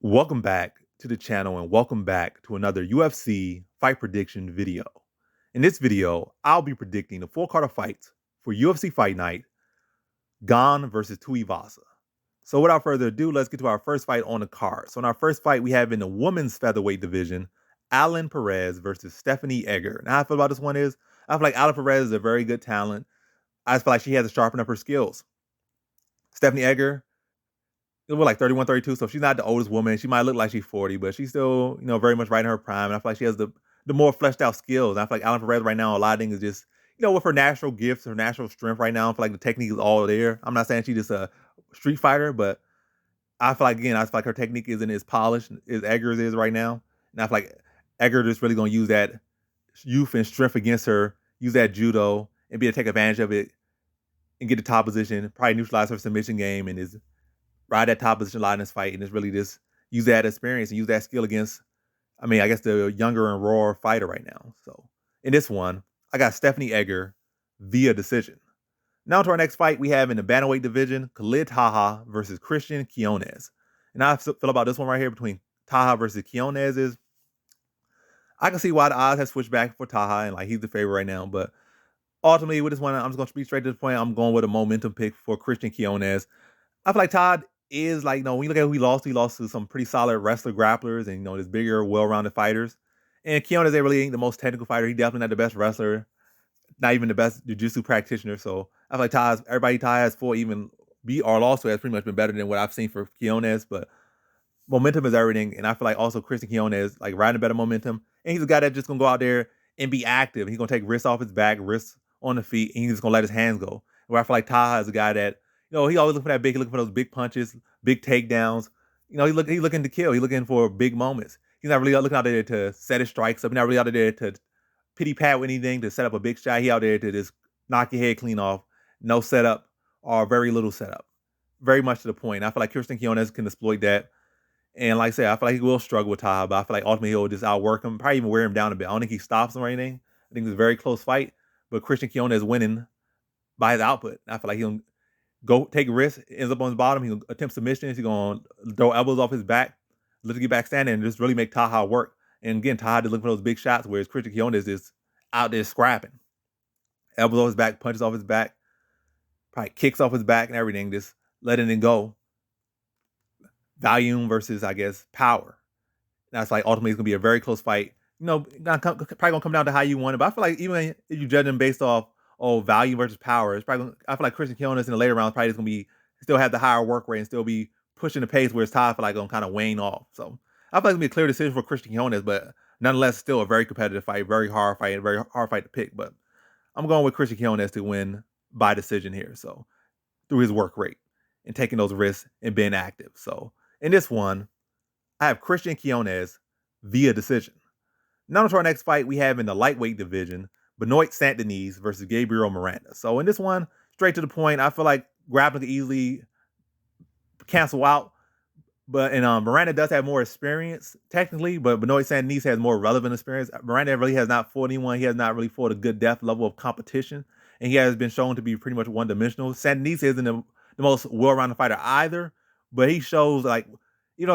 Welcome back to the channel and welcome back to another UFC fight prediction video. In this video, I'll be predicting the full card of fights for UFC Fight Night, Gane versus Tuivasa. So without further ado, let's get to our first fight on the card. So in our first fight, we have in the women's featherweight division, Perez versus Stephanie Egger. Now how I feel about this one is, I feel like Perez is a very good talent. I just feel like she has to sharpen up her skills. Stephanie Egger, we're like 31, 32, so she's not the oldest woman. She might look like she's 40, but she's still, very much right in her prime. And I feel like she has the more fleshed out skills. And I feel like Perez right now, a lot of things is just, with her natural gifts, her natural strength right now, I feel like the technique is all there. I'm not saying she's just a street fighter, but I feel like her technique isn't as polished as Egger's is right now. And I feel like Egger just really going to use that youth and strength against her, use that judo, and be able to take advantage of it and get the top position, probably neutralize her submission game, and is ride that top position a lot in this fight, and just really just use that experience and use that skill against, I guess the younger and rawer fighter right now. So in this one, I got Stephanie Egger via decision. Now to our next fight, we have in the bantamweight division, Taha versus Christian Quinonez. And how I feel about this one right here between Taha versus Quinonez is, I can see why the odds have switched back for Taha, and like he's the favorite right now. But ultimately, with this one, I'm just going to be straight to the point. I'm going with a momentum pick for Christian Quinonez. I feel like Todd is like, when you look at who he lost to some pretty solid wrestler grapplers and, this bigger, well-rounded fighters. And Quinonez really ain't the most technical fighter. He definitely not the best wrestler, not even the best jiu-jitsu practitioner. So I feel like everybody Taha has fought, even beat or also has pretty much been better than what I've seen for Quinonez. But momentum is everything. And I feel like also Christian Quinonez, like riding better momentum. And he's a guy that's just going to go out there and be active. He's going to take risks off his back, risks on the feet, and he's just going to let his hands go. Where I feel like Taha is a guy that, he always looking for that big, looking for those big punches, big takedowns. He's looking to kill. He's looking for big moments. He's not really looking out there to set his strikes up. He's not really out there to pity pat with anything, to set up a big shot. He out there to just knock your head clean off. No setup or very little setup. Very much to the point. I feel like Christian Quinonez can exploit that. And like I said, I feel like he will struggle with Taha, but I feel like ultimately he'll just outwork him, probably even wear him down a bit. I don't think he stops him or anything. I think it's a very close fight, but Christian Quinonez winning by his output. I feel like he'll go take risks, ends up on his bottom. He'll attempt submissions. He's going to throw elbows off his back, let to get back standing, and just really make Taha work. And again, Taha just looking for those big shots, whereas Christian Quinonez is out there scrapping. Elbows off his back, punches off his back, probably kicks off his back and everything, just letting it go. Volume versus, I guess, power. That's like ultimately it's going to be a very close fight. Probably going to come down to how you want it. But I feel like even if you judge them based off value versus power, it's probably I feel like Christian Quinonez in the later rounds probably is going to be still have the higher work rate and still be pushing the pace, whereas Taha I feel like going to kind of wane off. So I feel like it's going to be a clear decision for Christian Quinonez, but nonetheless still a very competitive fight, very hard fight to pick. But I'm going with Christian Quinonez to win by decision here. So through his work rate and taking those risks and being active. So in this one, I have Christian Quinonez via decision. Now to our next fight, we have in the lightweight division, Benoit Saint-Denis versus Gabriel Miranda. So in this one, straight to the point, I feel like grappling could easily cancel out. But Miranda does have more experience technically, but Benoit Saint-Denis has more relevant experience. Miranda really has not fought anyone. He has not really fought a good depth level of competition. And he has been shown to be pretty much one-dimensional. Saint-Denis isn't the most well-rounded fighter either, but he shows like,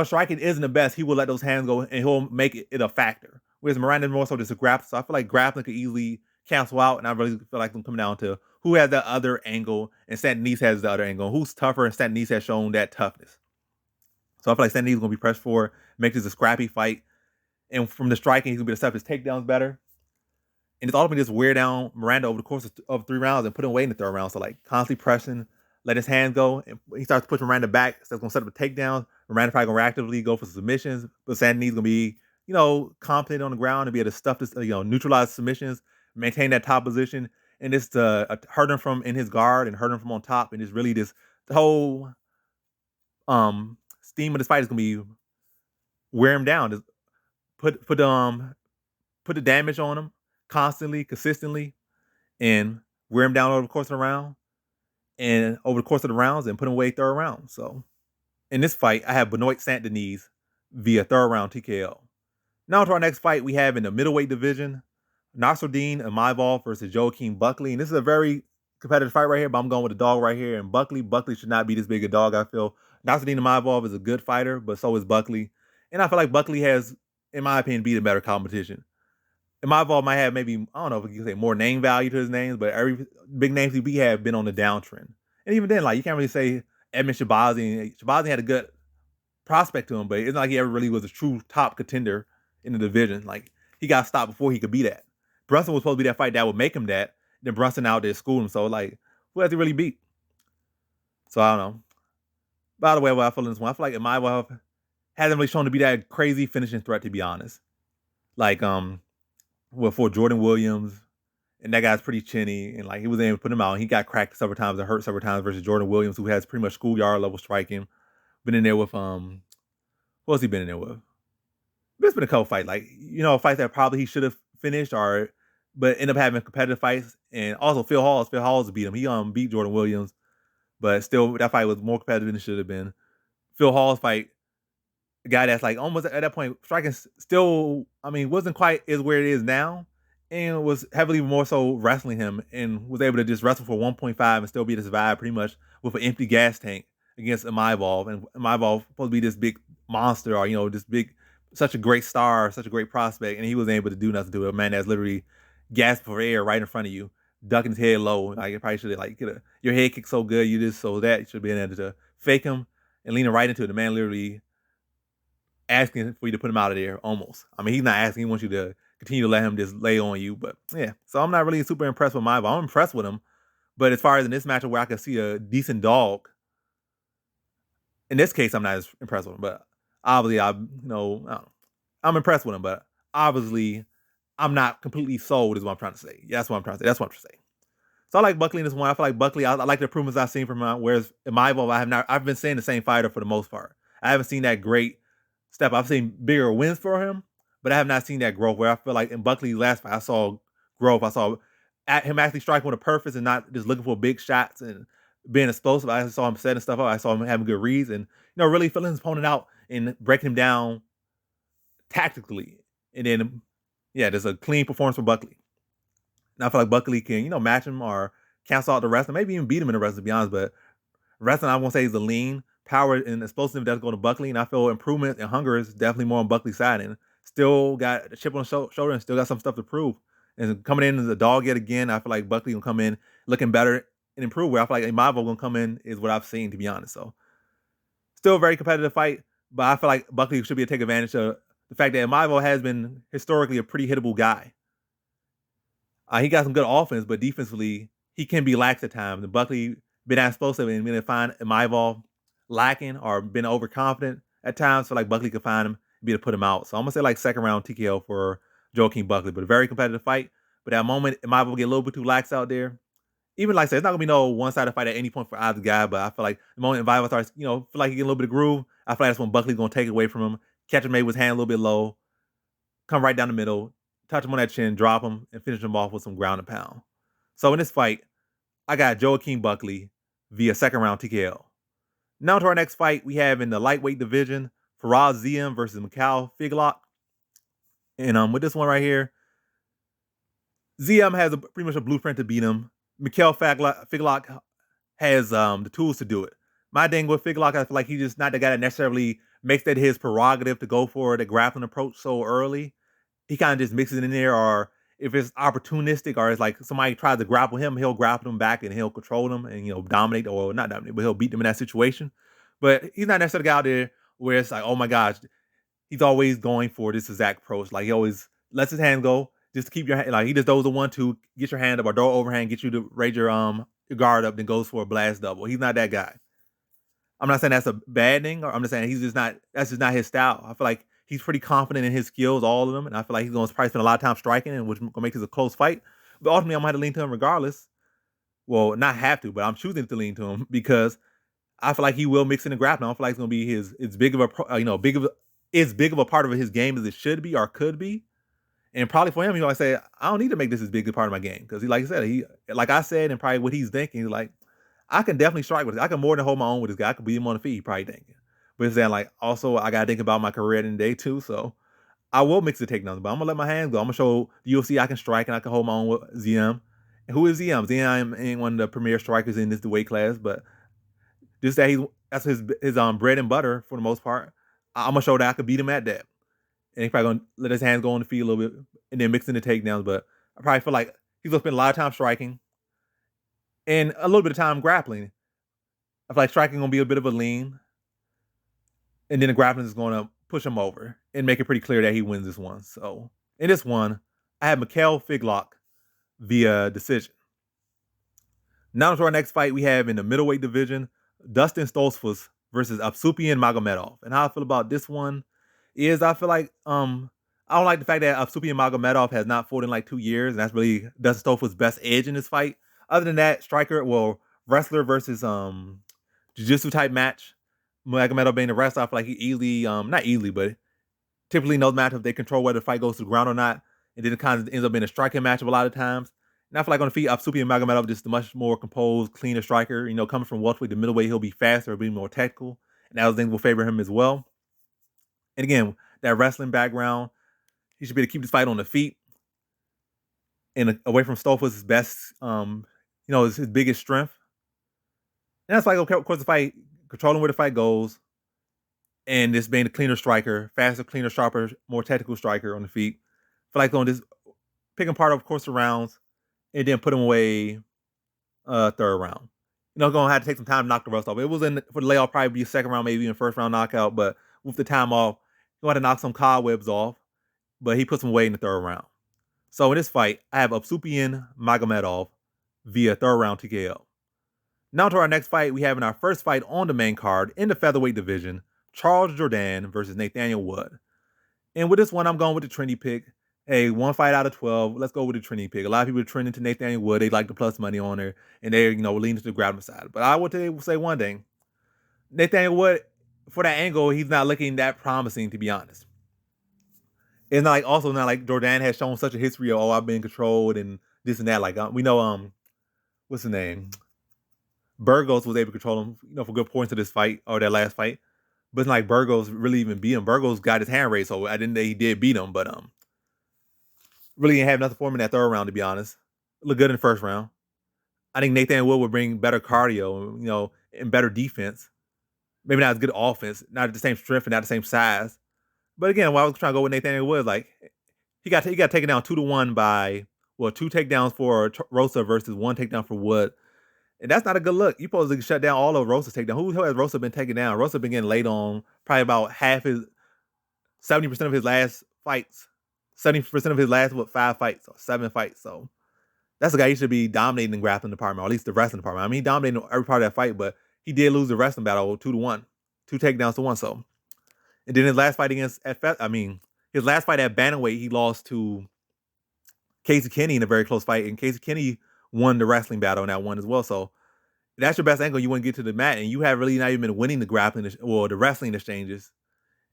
striking isn't the best. He will let those hands go and he'll make it a factor. Whereas Miranda is more so just a grappler. So I feel like grappling could easily cancel out. And I really feel like I'm coming down to who has that other angle and Saint-Denis has the other angle. Who's tougher, and Saint-Denis has shown that toughness. So I feel like Saint-Denis is going to be pressed for, make this a scrappy fight. And from the striking, he's going to be able to set up his takedowns better. And it's ultimately just wear down Miranda over the course of 3 rounds and put him away in the 3rd round. So like constantly pressing, let his hands go, and he starts pushing Miranda back. So it's going to set up a takedown. Miranda probably going to reactively go for submissions, but Saint-Denis is going to be, confident on the ground and be able to stuff this, neutralize submissions, maintain that top position, and just hurt him from in his guard and hurt him from on top, and just really just the whole steam of this fight is going to be wear him down, just put the damage on him constantly, consistently, and wear him down over the course of the round. And over the course of the rounds and put him away 3rd round. So in this fight, I have Benoit Saint-Denis via 3rd round TKO. Now to our next fight, we have in the middleweight division, Nasruddin Imavov versus Joaquin Buckley. And this is a very competitive fight right here, but I'm going with the dog right here. And Buckley should not be this big a dog, I feel. Nasruddin Imavov is a good fighter, but so is Buckley. And I feel like Buckley has, in my opinion, beat a better competition. Imavov might have maybe, I don't know if you can say more name value to his names, but every big names he beat have been on the downtrend. And even then, like, you can't really say Edmund Shabazi. Shabazi had a good prospect to him, but it's not like he ever really was a true top contender in the division. Like, he got stopped before he could be that. Brunson was supposed to be that fight that would make him that. Then Brunson out there schooled him. So, like, who has he really beat? So, I don't know. By the way, what I feel in this one, I feel like Imavov hasn't really shown to be that crazy finishing threat, to be honest. Like, for Jordan Williams, and that guy's pretty chinny, and like he was able to put him out, and he got cracked several times and hurt several times versus Jordan Williams, who has pretty much schoolyard level striking. Been in there with what has he been in there with? There's been a couple fights, like, fights that probably he should have finished, but end up having competitive fights. And also Phil Hall's beat him. He beat Jordan Williams, but still that fight was more competitive than it should have been. Phil Hall's fight, a guy that's like almost at that point striking still, wasn't quite as where it is now, and was heavily more so wrestling him, and was able to just wrestle for 1.5 and still be able to survive pretty much with an empty gas tank against Imavov. And Imavov supposed to be this big monster, or this big, such a great star, such a great prospect, and he was able to do nothing to it. A man that's literally gasping for air right in front of you, ducking his head low. Like, you probably should have get your head kicked so good, you should be able to fake him and lean him right into it. The man literally asking for you to put him out of there almost. He's not asking, he wants you to continue to let him just lay on you. But yeah, so I'm not really super impressed with Imavov. I'm impressed with him, but as far as in this matchup where I can see a decent dog, in this case, I'm not as impressed with him. But obviously, I'm impressed with him, but obviously, I'm not completely sold, is what I'm trying to say. Yeah, that's what I'm trying to say. That's what I'm trying to say. So I like Buckley in this one. I feel like Buckley, I like the improvements I've seen from him, whereas Imavov, I've been saying the same fighter for the most part. I haven't seen that great step. I've seen bigger wins for him, but I have not seen that growth, where I feel like in Buckley's last fight, I saw growth. I saw him actually striking with a purpose and not just looking for big shots and being explosive. I saw him setting stuff up. I saw him having good reads and, really filling his opponent out and breaking him down tactically. And then, yeah, there's a clean performance from Buckley. And I feel like Buckley can, match him or cancel out the wrestling, maybe even beat him in the wrestling, to be honest. But wrestling, I won't say is the lean, power, and explosive does go to Buckley. And I feel improvement and hunger is definitely more on Buckley's side. And still got a chip on the shoulder and still got some stuff to prove. And coming in as a dog yet again, I feel like Buckley will come in looking better and improve. Where I feel like Imavov will come in is what I've seen, to be honest. So still a very competitive fight, but I feel like Buckley should be able to take advantage of the fact that Imavov has been historically a pretty hittable guy. He got some good offense, but defensively, he can be lax at times. And Buckley been explosive and been to find Imavov lacking or been overconfident at times. So like Buckley could find him, be able to put him out. So I'm going to say like second round TKO for Joaquin Buckley, but a very competitive fight. But at moment, Imavov get a little bit too lax out there. Even like I said, it's not going to be no one-sided fight at any point for either guy, but I feel like the moment Imavov starts, feel like he get a little bit of groove, I feel like that's when Buckley's going to take it away from him, catch him maybe with his hand a little bit low, come right down the middle, touch him on that chin, drop him, and finish him off with some ground and pound. So in this fight, I got Joaquin Buckley via second round TKO. Now to our next fight, we have in the lightweight division, Faraz Ziam versus Mikhail Figlak. And with this one right here, Ziam has pretty much a blueprint to beat him. Mikhail Figlak has the tools to do it. My thing with Figlak, I feel like he's just not the guy that necessarily makes that his prerogative to go for the grappling approach so early. He kind of just mixes it in there, or if it's opportunistic, or it's like somebody tries to grapple him, he'll grapple him back and he'll control them and dominate, or not dominate, but he'll beat them in that situation. But he's not necessarily the guy out there where it's like, oh my gosh, he's always going for this exact approach. Like, he always lets his hand go just to keep your hand. Like, he just does the 1-2, get your hand up, or throw overhand, get you to raise your guard up, then goes for a blast double. He's not that guy. I'm not saying that's a bad thing, or I'm just saying that's just not his style. I feel like he's pretty confident in his skills, all of them, and I feel like he's going to probably spend a lot of time striking, and which is going to make this a close fight. But ultimately, I'm going to have to lean to him regardless. Well, not have to, but I'm choosing to lean to him because I feel like he will mix in the grappling. I don't feel like it's going to be as big of a part of his game as it should be or could be. And probably for him, I say, I don't need to make this as big a part of my game, because like I said, and probably what he's thinking, he's like, I can definitely strike with this. I can more than hold my own with this guy. I can beat him on the feet, probably thinking. But it's saying, like, also, I got to think about my career at the end of the day, too. So I will mix the takedowns, but I'm going to let my hands go. I'm going to show the UFC I can strike and I can hold my own with Ziam. And who is Ziam? Ziam ain't one of the premier strikers in this weight class, but just that that's his bread and butter for the most part. I'm gonna show that I could beat him at that. And he's probably gonna let his hands go on the feet a little bit and then mix in the takedowns. But I probably feel like he's gonna spend a lot of time striking and a little bit of time grappling. I feel like striking gonna be a bit of a lean, and then the grappling is gonna push him over and make it pretty clear that he wins this one. So in this one, I have Mikhail Figlak via decision. Now to our next fight, we have in the middleweight division, Dustin Stoltzfus versus Apsupian Magomedov. And how I feel about this one is I feel like I don't like the fact that Apsupian Magomedov has not fought in like 2 years, and that's really Dustin Stoltzfus' best edge in this fight. Other than that, striker, wrestler versus jiu-jitsu type match. Magomedov being the wrestler, I feel like he easily, not easily, but typically in those matchups, they control whether the fight goes to the ground or not. And then it kind of ends up being a striking matchup a lot of times. And I feel like on the feet, Apsupian Magomedov just a much more composed, cleaner striker. You know, coming from welterweight to middleweight, he'll be faster, he'll be more technical. And those things will favor him as well. And again, that wrestling background, he should be able to keep this fight on the feet and away from Stoltzfus' best, is his biggest strength. And that's like, okay, of course, the fight, controlling where the fight goes, and just being a cleaner striker, faster, cleaner, sharper, more technical striker on the feet. I feel like on this, picking part of course the rounds, and then put him away third round. You know, gonna have to take some time to knock the rust off. It was for the layoff, probably be a second round, maybe even first round knockout, but with the time off, he wanted to knock some cobwebs off, but he puts him away in the third round. So in this fight, I have Apsupian Magomedov via third round TKO. Now to our next fight, we have in our first fight on the main card in the featherweight division, Charles Jourdain versus Nathaniel Wood. And with this one, I'm going with the trendy pick. Hey, 1 fight out of 12. Let's go with the trendy pick. A lot of people are trending to Nathaniel Wood. They like the plus money on her, and they're, leaning to the grappling side. But I would say one thing. Nathaniel Wood, for that angle, he's not looking that promising, to be honest. It's not like Jourdain has shown such a history of, I've been controlled and this and that. Like, we know, what's his name? Burgos was able to control him, for good points of this fight, or that last fight. But it's not like Burgos really even beat him. Burgos got his hand raised, so I didn't think he did beat him, but really didn't have nothing for him in that third round, to be honest. Looked good in the first round. I think Nathaniel Wood would bring better cardio, and better defense. Maybe not as good offense, not at the same strength and not the same size. But again, while I was trying to go with Nathaniel Wood, like he got taken down 2-1 by 2 takedowns for Rosa versus 1 takedown for Wood. And that's not a good look. You're supposed to shut down all of Rosa's takedown. Who has Rosa been taken down? Rosa been getting laid on probably about 70% of his last fights. 70% of his last, 5 fights or 7 fights. So that's a guy he should be dominating the grappling department, or at least the wrestling department. I mean, he dominated every part of that fight, but he did lose the wrestling battle 2-1. 2 takedowns to 1. So, and then his last fight his last fight at bantamweight, he lost to Casey Kenny in a very close fight, and Casey Kenny won the wrestling battle in that one as well. So that's your best angle. You wouldn't get to the mat, and you have really not even been winning the grappling or the wrestling exchanges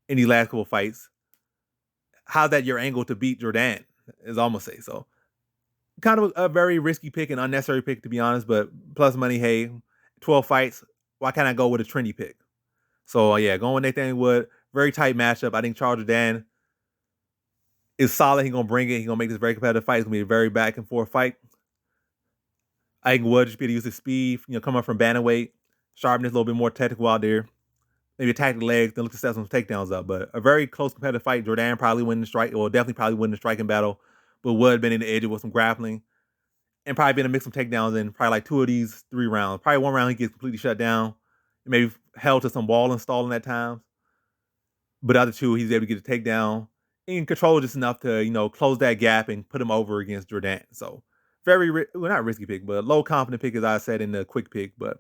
in these last couple of fights. How's that your angle to beat Jourdain? Is almost say so. Kind of a very risky pick and unnecessary pick, to be honest. But plus money, hey, 12 fights. Why can't I go with a trendy pick? So yeah, going with Nathaniel Wood. Very tight matchup. I think Charles Jourdain is solid. He's gonna bring it. He's gonna make this very competitive fight. It's gonna be a very back and forth fight. I think Wood just be able to use his speed, coming up from bantamweight, sharpness, a little bit more technical out there. Maybe attack the legs, then look to set some takedowns up. But a very close competitive fight. Jourdain probably win the strike, or definitely probably win the striking battle. But Wood been in the edge with some grappling, and probably been to mix some takedowns in probably like 2 of these 3 rounds. Probably 1 round he gets completely shut down, and maybe held to some wall and stalling at times. But the other 2, he's able to get a takedown and control just enough to close that gap and put him over against Jourdain. So very not risky pick, but low confident pick, as I said in the quick pick. But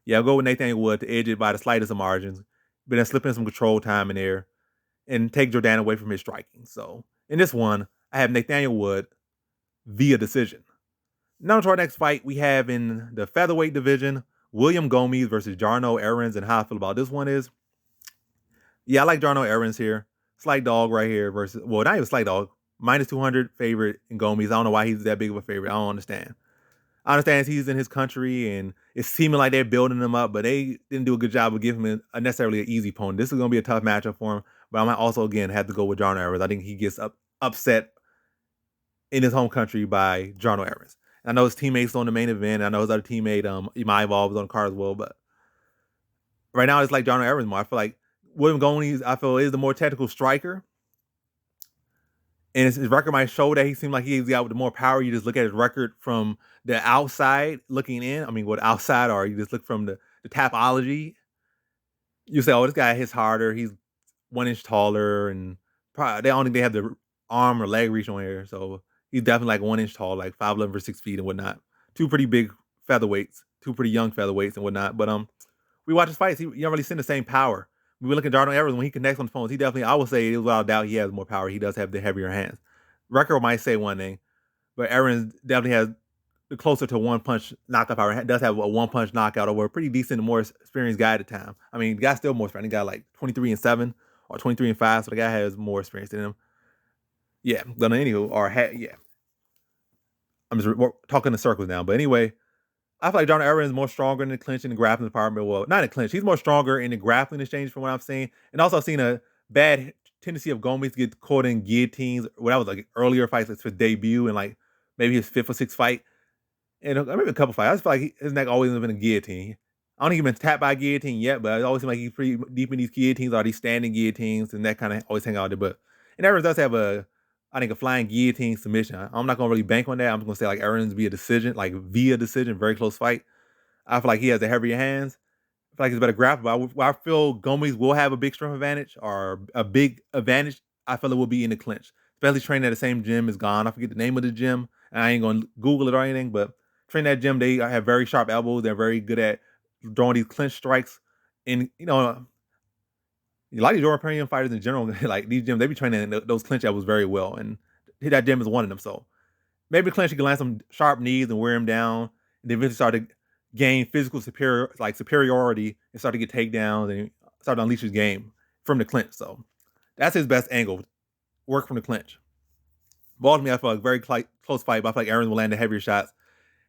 yeah, I'll go with Nathaniel Wood to edge it by the slightest of margins, but then slip in some control time in there and take Jourdain away from his striking. So in this one, I have Nathaniel Wood via decision. Now to our next fight, we have in the featherweight division, William Gomis versus Jarno Errens. And how I feel about this one is, yeah, I like Jarno Errens here. Slight dog right here versus, not even slight dog. Minus 200 favorite in Gomis. I don't know why he's that big of a favorite. I don't understand. I understand he's in his country and it's seeming like they're building him up, but they didn't do a good job of giving him a necessarily an easy opponent. This is going to be a tough matchup for him, but I might also, again, have to go with Jarno Errens. I think he gets upset in his home country by Jarno Errens. I know his teammates on the main event. I know his other teammate, Imavov, was on the card as well, but right now it's like Jarno Errens more. I feel like William Gomis, I feel, is the more technical striker. And his record might show that he seemed like he's got with the more power. You just look at his record from the outside looking in. I mean, what outside, or you just look from the Tapology. You say, oh, this guy hits harder. He's 1 inch taller, and probably they don't think they have the arm or leg reach on here. So he's definitely like 1 inch tall, like 5'11" for 6 feet and whatnot. Two pretty big featherweights, two pretty young featherweights and whatnot. But we watch his fights. You don't really see the same power. We look at Jourdain Errens when he connects on the phones. He definitely, I would say, without doubt, he has more power. He does have the heavier hands. Record might say one thing, but Errens definitely has the closer to one punch knockout power. Does have a 1-punch knockout over a pretty decent, more experienced guy at the time. I mean, the guy's still more experienced. He got like 23-7 or 23-5, so the guy has more experience than him. Yeah, but anywho, yeah. I'm just talking in circles now, but anyway. I feel like Jourdain Errens is more stronger in the clinch and the grappling department. Well, not in the clinch. He's more stronger in the grappling exchange from what I've seen. And also I've seen a bad tendency of Gomis to get caught in guillotines. When I was like earlier fights, like his debut and like maybe his 5th or 6th fight. And maybe a couple fights. I just feel like his neck always been a guillotine. I don't think he's been tapped by a guillotine yet, but it always seems like he's pretty deep in these guillotines or these standing guillotines, and that kind of always hang out there. And Errens does have a flying guillotine submission. I'm not going to really bank on that. I'm going to say like Errens via decision, very close fight. I feel like he has the heavier hands. I feel like he's a better grappler. But I feel Gomis will have a big strength advantage or a big advantage. I feel it will be in the clinch, especially training at the same gym as Gane. I forget the name of the gym. And I ain't going to Google it or anything, but training at gym, they have very sharp elbows. They're very good at throwing these clinch strikes. And, a lot of European fighters in general, like these gyms, they be training those clinch elbows very well. And that gym is one of them. So maybe clinch, he can land some sharp knees and wear him down. And then eventually start to gain physical superiority and start to get takedowns and start to unleash his game from the clinch. So that's his best angle, work from the clinch. But ultimately, I feel like a very close fight, but I feel like Errens will land the heavier shots.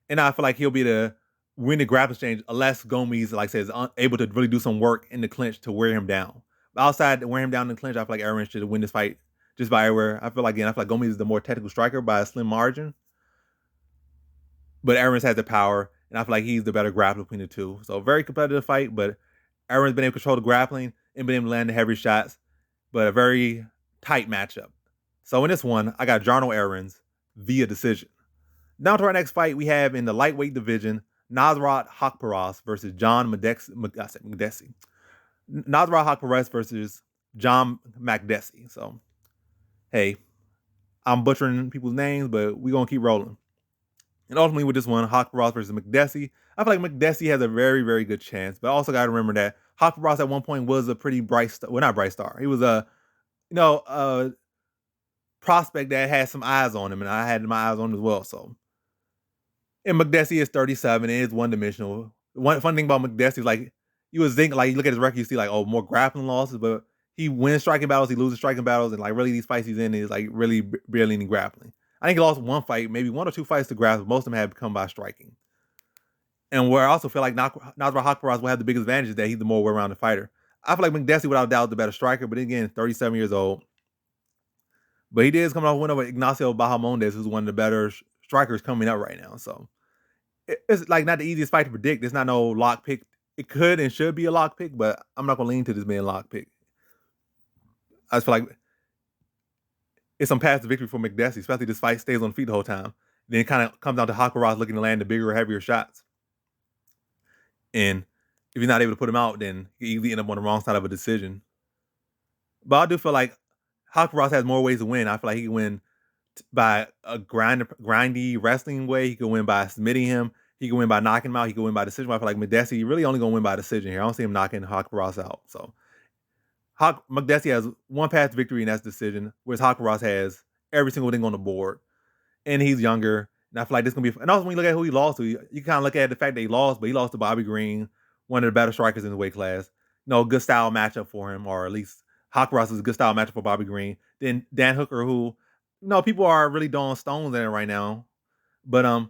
And I feel like he'll be the win the grappling exchange unless Gomis, like I said, is able to really do some work in the clinch to wear him down. But outside wear him down in the clinch, I feel like Errens should win this fight just by everywhere. I feel like Gomis is the more technical striker by a slim margin. But Errens has the power, and I feel like he's the better grappler between the two. So very competitive fight, but Errens been able to control the grappling and been able to land the heavy shots, but a very tight matchup. So in this one, I got Jourdain Errens via decision. Now to our next fight, we have in the lightweight division, Nasrat Haqparast versus John Makdessi. Nasrat Haqparast versus John Makdessi. So, hey, I'm butchering people's names, but we're going to keep rolling. And ultimately with this one, Haqparast versus Makdessi, I feel like Makdessi has a very, very good chance. But I also got to remember that Haqparast at one point was a pretty bright star. Well, not bright star. He was a prospect that had some eyes on him, and I had my eyes on him as well. So, and Makdessi is 37. It is one-dimensional. One fun thing about Makdessi is like you would think, like you look at his record, you see like more grappling losses, but he wins striking battles, he loses striking battles, and like really these fights he's in is like really barely any grappling. I think he lost one fight, maybe 1 or 2 fights to grappling. Most of them have come by striking. And where I also feel like Nasrat Haqparast will have the biggest advantage is that he's the more well-rounded fighter. I feel like Makdessi, without doubt, is the better striker, but again, 37 years old. But he did come off a win over Ignacio Bahamondes, who's one of the better strikers coming up right now. So it's like not the easiest fight to predict. It's not no lock pick. It could and should be a lock pick, but I'm not gonna lean to this being a lock pick. I just feel like it's some path to victory for Makdessi, especially if this fight stays on feet the whole time. Then it kind of comes down to Haqparast looking to land the bigger, heavier shots. And if you're not able to put him out, then you easily end up on the wrong side of a decision. But I do feel like Haqparast has more ways to win. I feel like he can win by a grindy wrestling way. He can win by submitting him. He can win by knocking him out. He can win by decision. I feel like Makdessi really only going to win by decision here. I don't see him knocking Haqparast out. So Makdessi has one path to victory, and that's decision, whereas Haqparast has every single thing on the board. And he's younger. And I feel like this is going to be... And also when you look at who he lost to, you kind of look at the fact that he lost, but he lost to Bobby Green, one of the better strikers in the weight class. Good style matchup for him, or at least Haqparast is a good style matchup for Bobby Green. Then Dan Hooker, who, people are really throwing stones at him right now. But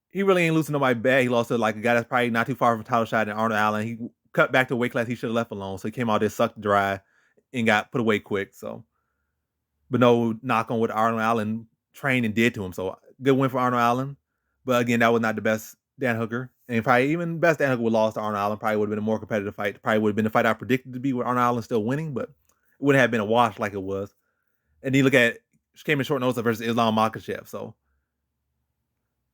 he really ain't losing nobody bad. He lost to like a guy that's probably not too far from title shot in Arnold Allen. He cut back to a weight class he should have left alone. So he came out there, sucked dry, and got put away quick. So, but no knock on what Arnold Allen trained and did to him. So good win for Arnold Allen. But again, that was not the best Dan Hooker. And probably even best Dan Hooker would have lost to Arnold Allen. Probably would have been a more competitive fight. Probably would have been the fight I predicted to be with Arnold Allen still winning, but it wouldn't have been a wash like it was. And then you look at came in short notice versus Islam Makhachev. So,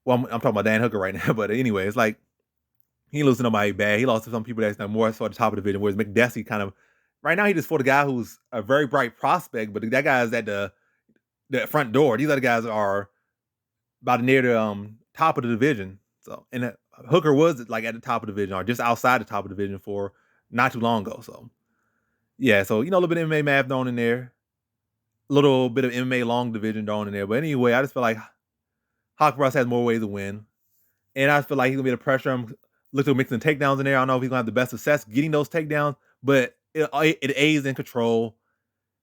well, I'm talking about Dan Hooker right now, but anyway, it's like he lost to nobody bad. He lost to some people that's more so at the top of the division. Whereas Makdessi kind of right now he just fought a guy who's a very bright prospect, but that guy is at the front door. These other guys are about near the top of the division. So, and Hooker was like at the top of the division or just outside the top of the division for not too long ago. So, yeah, so a little bit of MMA math thrown in there, a little bit of MMA long division thrown in there. But anyway, I just feel like Haqparast has more ways to win, and I feel like he's gonna be able to pressure him. Look to mixing takedowns in there. I don't know if he's gonna have the best success getting those takedowns, but it aids in control,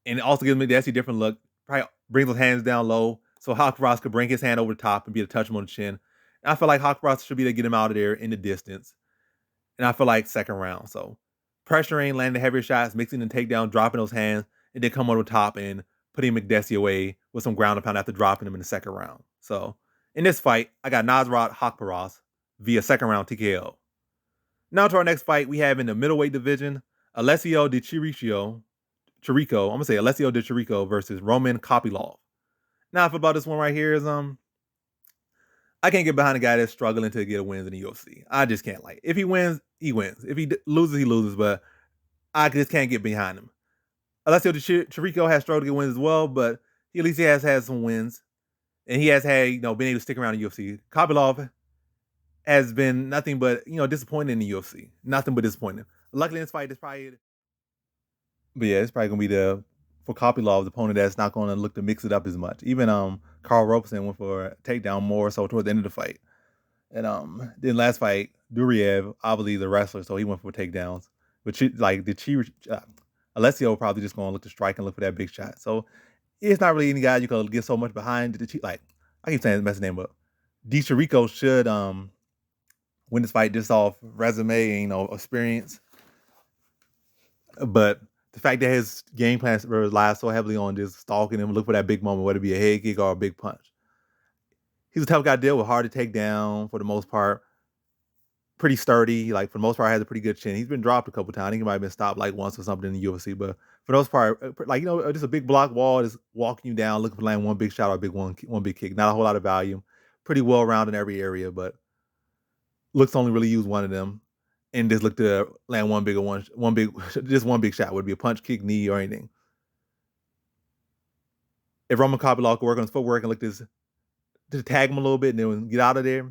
and it also gives me a different look. Probably brings those hands down low, so Haqparast could bring his hand over the top and be able to touch him on the chin. And I feel like Haqparast should be able to get him out of there in the distance. And I feel like second round. So pressuring, landing the heavier shots, mixing the takedown, dropping those hands, and then come over the top and putting Makdessi away with some ground and pound after dropping him in the second round. So in this fight, I got Nasrat Haqparast via second round TKO. Now to our next fight, we have in the middleweight division, Alessio Di Chirico. I'm gonna say Alessio Di Chirico versus Roman Kopylov. Now, about this one right here is I can't get behind a guy that's struggling to get wins in the UFC. I just can't. Like, if he wins, he wins. If he loses, he loses. But I just can't get behind him. Alessio Di Chirico has struggled to get wins as well, but at least he has had some wins, and he has had been able to stick around in the UFC. Kopylov has been nothing but disappointing in the UFC. Nothing but disappointing. Luckily, in this fight, it's probably gonna be for Kopylov's opponent that's not going to look to mix it up as much. Even Carl Robeson went for a takedown more so towards the end of the fight. And then last fight, Duriev, obviously the wrestler, so he went for takedowns. But Alessio probably just going to look to strike and look for that big shot. So it's not really any guy you can get so much behind. I keep saying the name, but Di Chirico should win this fight just off resume and experience. But the fact that his game plan relies so heavily on just stalking him, look for that big moment, whether it be a head kick or a big punch. He's a tough guy to deal with, hard to take down for the most part. Pretty sturdy, like for the most part, has a pretty good chin. He's been dropped a couple times. I think he might have been stopped like once or something in the UFC, but for the most part, just a big block wall is walking you down, looking for land one big shot or one big kick. Not a whole lot of volume. Pretty well rounded in every area, but looks to only really use one of them. And just look to land one big shot. Would it be a punch, kick, knee, or anything. If Roman Kopylov could work on his footwork and look to tag him a little bit and then get out of there,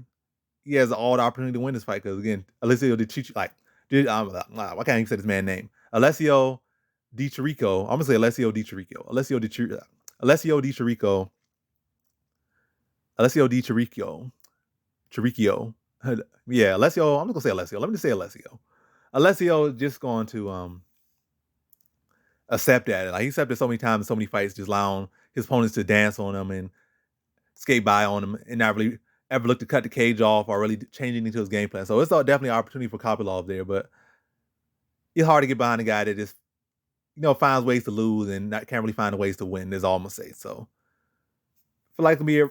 he has all the opportunity to win this fight. Because again, Alessio Di Chirico, why can't I even say this man's name? Alessio Di Chirico. I'm gonna say Alessio Di Chirico. Alessio Di Chirico. Chirico. Yeah, Alessio. I'm just gonna say Alessio. Let me just say Alessio. Alessio is just going to accept that. Like, he accepted so many times in so many fights, just allowing his opponents to dance on him and skate by on him, and not really ever look to cut the cage off or really changing into his game plan. So it's definitely an opportunity for Kopylov there, but it's hard to get behind a guy that just finds ways to lose and can't really find ways to win. Is all I'm gonna say. So I feel like it'll be a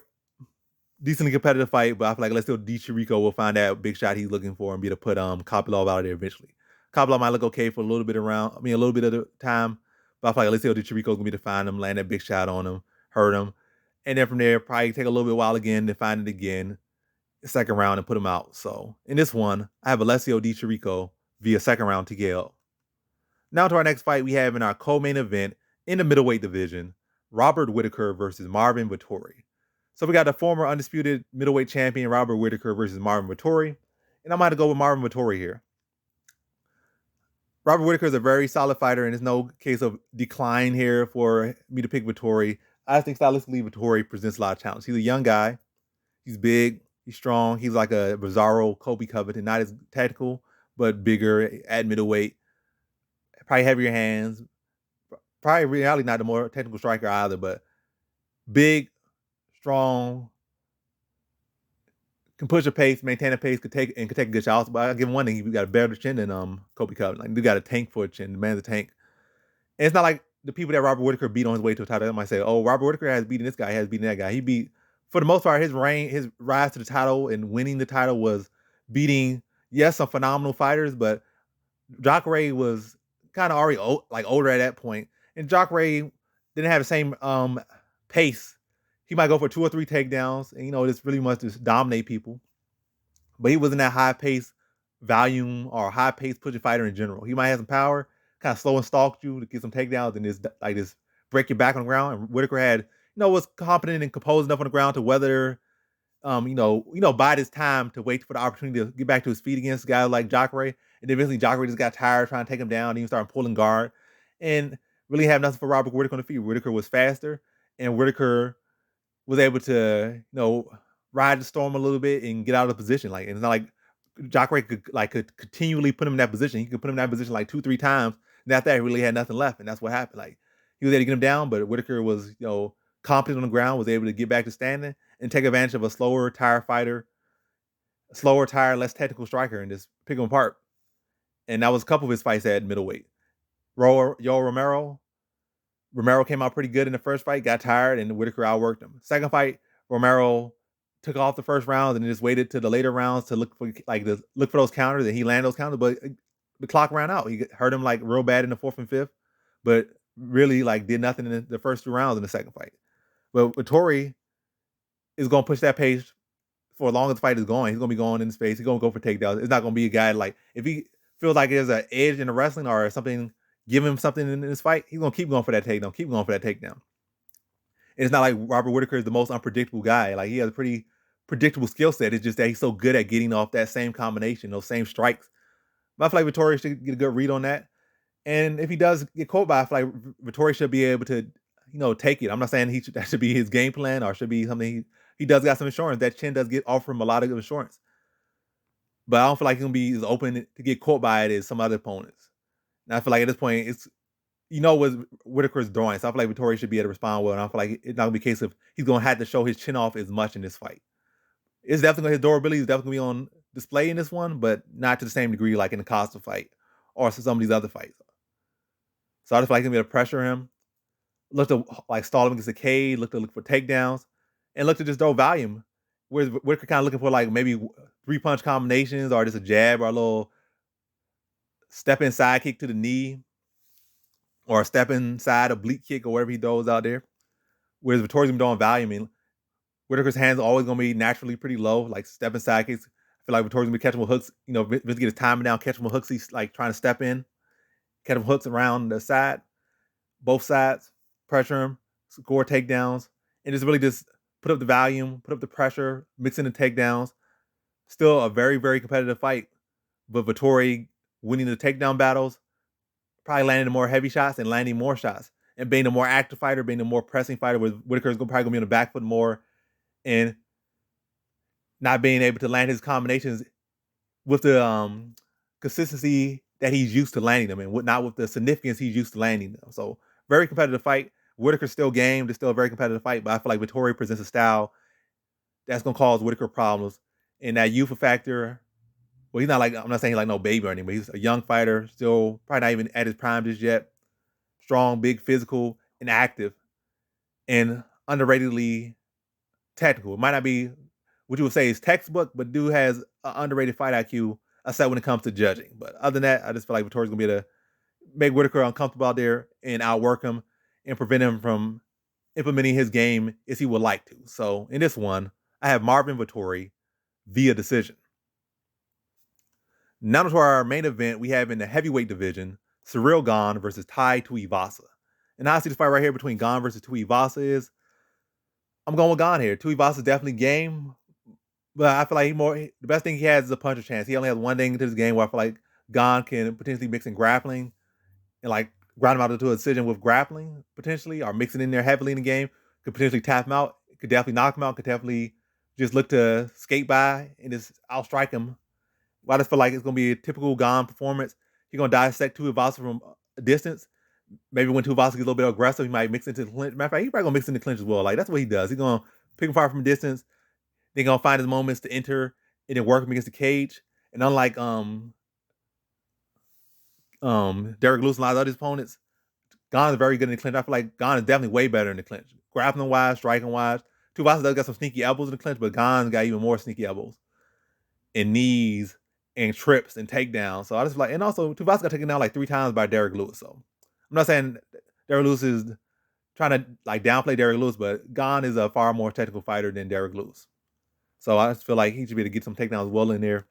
decently competitive fight, but I feel like Alessio Di Chirico will find that big shot he's looking for and be able to put Kopylov out of there eventually. Kopylov might look okay for a little bit of the time, but I feel like Alessio Di Chirico is gonna be to find him, land that big shot on him, hurt him, and then from there probably take a little bit while again to find it again, second round, and put him out. So in this one, I have Alessio Di Chirico via second round TKO. Now to our next fight, we have in our co-main event in the middleweight division, Robert Whittaker versus Marvin Vettori. So we got the former undisputed middleweight champion, Robert Whittaker versus Marvin Vettori. And I'm going to go with Marvin Vettori here. Robert Whittaker is a very solid fighter, and there's no case of decline here for me to pick Vettori. I think stylistically, Vettori presents a lot of challenge. He's a young guy. He's big. He's strong. He's like a bizarro Kobe Covington, not as tactical, but bigger at middleweight. Probably heavier hands. Probably really not the more technical striker either, but big, strong, can push a pace, maintain a pace, could take a good shot. But I give him one thing: he got a better chin than Kobe Covington. Like, he got a tank for a chin. The man's a tank. And it's not like the people that Robert Whittaker beat on his way to a title. They might say, "Oh, Robert Whittaker has beaten this guy, he has beaten that guy." He beat, for the most part, his rise to the title and winning the title was beating, yes, some phenomenal fighters, but Jacare was kind of already older at that point, and Jacare didn't have the same pace. He might go for 2 or 3 takedowns, and this really must just dominate people. But he wasn't that high pace volume or high pace pushing fighter in general. He might have some power, kind of slow and stalk you to get some takedowns and just break your back on the ground. And Whittaker had, was competent and composed enough on the ground to weather bide his time to wait for the opportunity to get back to his feet against guys like Jacare. And then eventually Jacare just got tired trying to take him down, and he started pulling guard. And really have nothing for Robert Whittaker on the feet. Whittaker was faster, and Whittaker was able to, ride the storm a little bit and get out of the position. And it's not like Jacare could continually put him in that position. He could put him in that position like 2-3 times. And after that, he really had nothing left. And that's what happened. He was able to get him down, but Whittaker was, competent on the ground, was able to get back to standing and take advantage of a slower, tired fighter, less technical striker, and just pick him apart. And that was a couple of his fights at middleweight. Romero came out pretty good in the first fight, got tired, and Whittaker outworked him. Second fight, Romero took off the first round and just waited to the later rounds to look for those counters, and he landed those counters, but the clock ran out. He hurt him real bad in the 4th and 5th, but really did nothing in the first 2 rounds in the second fight. But Vettori is going to push that pace for as long as the fight is going. He's going to be going in space. He's going to go for takedowns. It's not going to be a guy if he feels like there's an edge in the wrestling or something, give him something in this fight, he's going to keep going for that takedown, And it's not like Robert Whittaker is the most unpredictable guy. He has a pretty predictable skill set. It's just that he's so good at getting off that same combination, those same strikes. But I feel like Vettori should get a good read on that. And if he does get caught by, I feel like Vettori should be able to, take it. I'm not saying that should be his game plan or should be something he does got some insurance. That chin does offer him a lot of insurance. But I don't feel like he's going to be as open to get caught by it as some other opponents. And I feel like at this point, it's, what Whittaker's doing. So I feel like Vettori should be able to respond well. And I feel like it's not going to be a case of he's going to have to show his chin off as much in this fight. It's definitely, his durability is definitely going to be on display in this one, but not to the same degree like in the Costa fight or some of these other fights. So I just feel like he's going to be able to pressure him. Look to stall him against the cage, look for takedowns, and look to just throw volume. Whereas Whittaker kind of looking for maybe 3-punch combinations or just a jab or a little step inside kick to the knee or a step inside oblique kick or whatever he throws out there. Whereas Vettori's going to be throwing volume. I mean, Whittaker's hands are always going to be naturally pretty low, step inside kicks. I feel like Vettori's going to be catching with hooks. Vince get his timing down, catching with hooks. He's trying to step in, catch him hooks around the side, both sides, pressure him, score takedowns, and just really just put up the volume, put up the pressure, mix in the takedowns. Still a very, very competitive fight, but Vettori winning the takedown battles, probably landing more heavy shots and landing more shots, and being a more active fighter, being a more pressing fighter, where Whittaker's probably going to be on the back foot more, and not being able to land his combinations with the consistency that he's used to landing them, and not with the significance he's used to landing them. So very competitive fight. Whittaker's still game. It's still a very competitive fight, but I feel like Vettori presents a style that's going to cause Whittaker problems. And that youthful factor, well, he's not I'm not saying he's no baby or anything, but he's a young fighter, still probably not even at his prime just yet. Strong, big, physical, and active, and underratedly technical. It might not be what you would say is textbook, but dude has an underrated fight IQ, except when it comes to judging. But other than that, I just feel like Vettori's going to be able to make Whittaker uncomfortable out there and outwork him and prevent him from implementing his game as he would like to. So in this one, I have Marvin Vettori via decision. Now to our main event, we have in the heavyweight division, Ciryl Gane versus Tuivasa. And how I see this fight right here between Gane versus Tuivasa is, I'm going with Gane here. Tuivasa is definitely game, but I feel like the best thing he has is a puncher chance. He only has one thing to this game where I feel like Gane can potentially mix in grappling and grind him out into a decision with grappling potentially, or mixing in there heavily in the game. Could potentially tap him out. Could definitely knock him out. Could definitely just look to skate by and just outstrike him. I just feel like it's going to be a typical Gane performance. He's going to dissect Tuivasa from a distance. Maybe when Tuivasa gets a little bit aggressive, he might mix into the clinch. Matter of fact, he's probably going to mix in the clinch as well. That's what he does. He's going to pick him apart from a distance. Then he's going to find his moments to enter and then work him against the cage. And unlike Derek Lewis and a lot of other opponents, Gane is very good in the clinch. I feel like Gane is definitely way better in the clinch. Grappling wise, striking wise. Tuivasa does got some sneaky elbows in the clinch, but Gane's got even more sneaky elbows. and knees and trips and takedowns. So I just feel like, and also Tuivasa got taken down like 3 times by Derek Lewis. So I'm not saying Derek Lewis is trying to like downplay Derek Lewis, but Gane is a far more technical fighter than Derek Lewis. So I just feel like he should be able to get some takedowns well in there.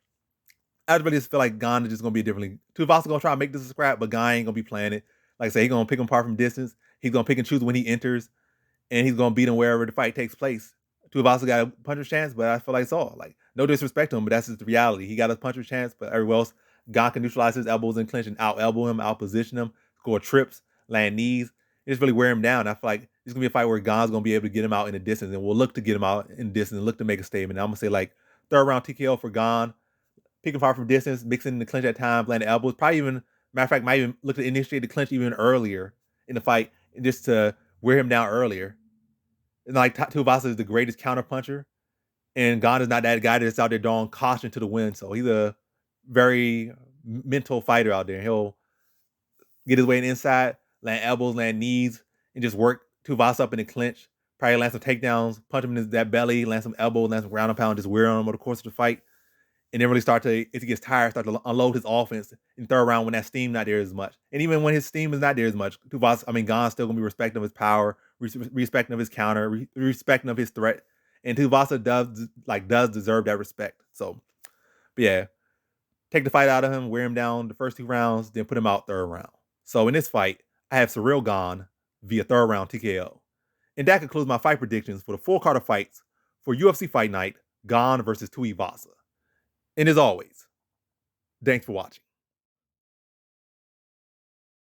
I really just feel like Gane is just gonna be a different league. Tuivasa gonna try to make this a scrap, but Gane ain't gonna be playing it. Like I say, he's gonna pick him apart from distance. He's gonna pick and choose when he enters, and he's gonna beat him wherever the fight takes place. Tuivasa got a puncher's chance, but I feel like it's all like no disrespect to him, but that's just the reality. He got a puncher's chance, but everywhere else, Gane can neutralize his elbows and clinch and out elbow him, out position him, score trips, land knees. It just really wear him down. I feel like it's gonna be a fight where Gane's gonna be able to get him out in the distance, and we'll look to get him out in the distance and look to make a statement. And I'm gonna say like 3rd round TKO for Gane. Picking far from distance, mixing the clinch at times, landing elbows. Probably even, matter of fact, might even look to initiate the clinch even earlier in the fight, just to wear him down earlier. And like Tuivasa is the greatest counter puncher, and Gane is not that guy that's out there drawing caution to the wind. So he's a very mental fighter out there. He'll get his way inside, land elbows, land knees, and just work Tuivasa up in the clinch. Probably land some takedowns, punch him in that belly, land some elbows, land some ground and pound, just wear on him over the course of the fight. And then really start to, if he gets tired, start to unload his offense in 3rd round when that steam not there as much. And even when his steam is not there as much, Gane's still gonna be respecting of his power, respecting of his counter, respecting of his threat. And Tuivasa does deserve that respect. So, but yeah, take the fight out of him, wear him down the first 2 rounds, then put him out 3rd round. So in this fight, I have Ciryl Gane via 3rd round TKO. And that concludes my fight predictions for the full card of fights for UFC Fight Night, Gane versus Tuivasa. And as always, thanks for watching.